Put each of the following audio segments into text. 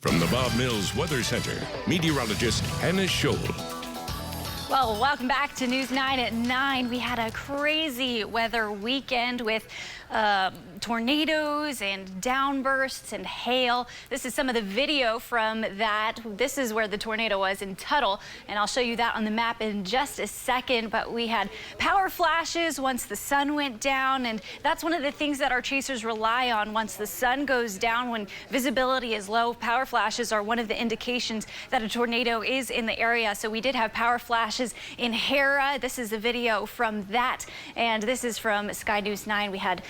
From the Bob Mills Weather Center, meteorologist Hannah Scholl. Well, welcome back to News 9 at 9. We had a crazy weather weekend with tornadoes and downbursts and hail. This is some of the video from that. This is where the tornado was in Tuttle, and I'll show you that on the map in just a second. But we had power flashes once the sun went down, and that's one of the things that our chasers rely on. Once the sun goes down, when visibility is low, power flashes are one of the indications that a tornado is in the area. So we did have power flashes in Hera. This is a video from that, and this is from Sky News 9. We had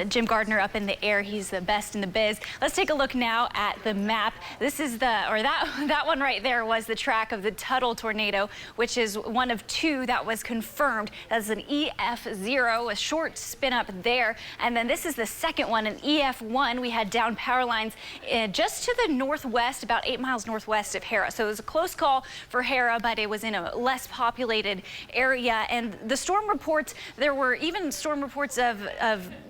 Jim Gardner up in the air. He's the best in the biz. Let's take a look now at the map. This is that one right there was the track of the Tuttle tornado, which is one of two that was confirmed as an EF0, a short spin up there. And then this is the second one, an EF1. We had down power lines just to the northwest, about 8 miles northwest of Hera. So it was a close call for Hera, but it was in a less populated area. And the storm reports, there were even storm reports of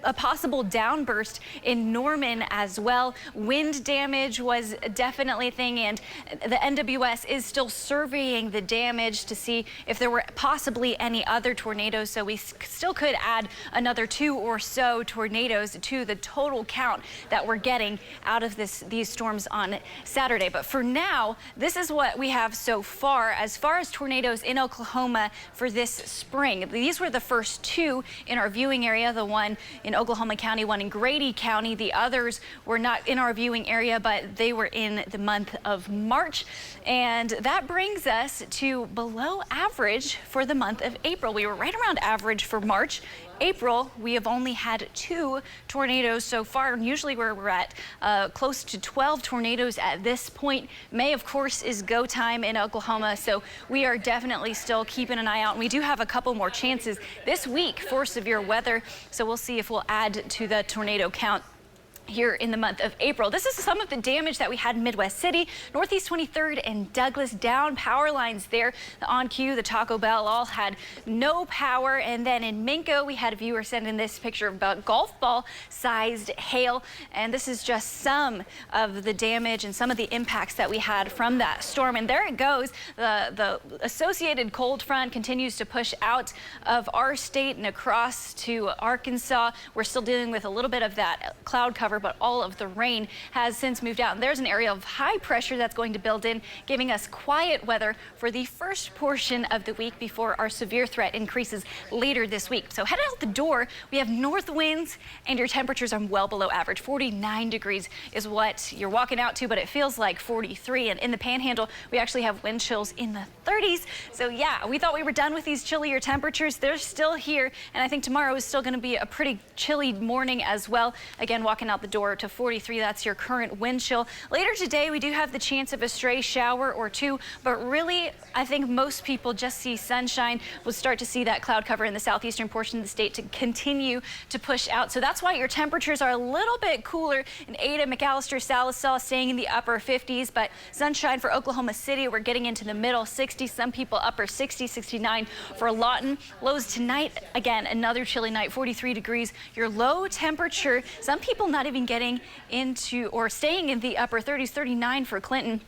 a possible downburst in Norman as well. Wind damage was definitely a thing, and the NWS is still surveying the damage to see if there were possibly any other tornadoes. So we still could add another 2 or so tornadoes to the total count that we're getting out of these storms on Saturday. But for now, this is what we have so far as tornadoes in Oklahoma for this spring. These were the first 2 in our viewing area, the one in Oklahoma County, one in Grady County. The others were not in our viewing area, but they were in the month of March. And that brings us to below average for the month of April. We were right around average for March. April, we have only had 2 tornadoes so far, and usually we're at close to 12 tornadoes at this point. May, of course, is go time in Oklahoma, so we are definitely still keeping an eye out, and we do have a couple more chances this week for severe weather, so we'll see if we'll add to the tornado count here in the month of April. This is some of the damage that we had in Midwest City, Northeast 23rd and Douglas. Down power lines there. The On-Q, the Taco Bell all had no power. And then in Minco, we had a viewer send in this picture about golf ball sized hail. And this is just some of the damage and some of the impacts that we had from that storm. And there it goes. The associated cold front continues to push out of our state and across to Arkansas. We're still dealing with a little bit of that cloud cover, but all of the rain has since moved out. And there's an area of high pressure that's going to build in, giving us quiet weather for the first portion of the week before our severe threat increases later this week. So headed out the door, we have north winds, and your temperatures are well below average. 49 degrees is what you're walking out to, but it feels like 43. And in the Panhandle, we actually have wind chills in the 30s. So yeah, we thought we were done with these chillier temperatures. They're still here, and I think tomorrow is still going to be a pretty chilly morning as well. Again, walking out the door to 43. That's your current wind chill. Later today, we do have the chance of a stray shower or 2, but really, I think most people just see sunshine. We'll start to see that cloud cover in the southeastern portion of the state to continue to push out. So that's why your temperatures are a little bit cooler in Ada, McAllister, Salisaw, staying in the upper 50s, but sunshine for Oklahoma City, we're getting into the middle 60s. Some people upper 60, 69 for Lawton. Lows tonight, again, another chilly night, 43 degrees. Your low temperature, some people not even getting into or staying in the upper 30s, 39 for Clinton.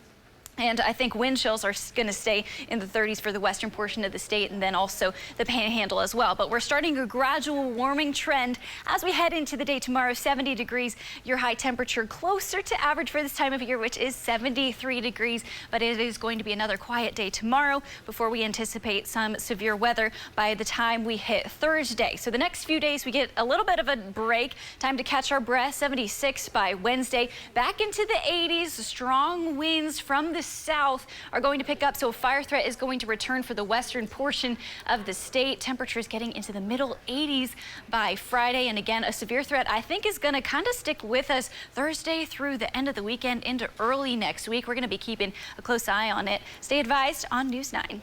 And I think wind chills are going to stay in the 30s for the western portion of the state, and then also the Panhandle as well. But we're starting a gradual warming trend as we head into the day tomorrow. 70 degrees, your high temperature closer to average for this time of year, which is 73 degrees. But it is going to be another quiet day tomorrow before we anticipate some severe weather by the time we hit Thursday. So the next few days we get a little bit of a break, time to catch our breath. 76 by Wednesday, back into the 80s. Strong winds from the south are going to pick up, so a fire threat is going to return for the western portion of the state. Temperatures getting into the middle 80s by Friday, and again, a severe threat I think is going to kind of stick with us Thursday through the end of the weekend into early next week. We're going to be keeping a close eye on it. Stay advised on News 9.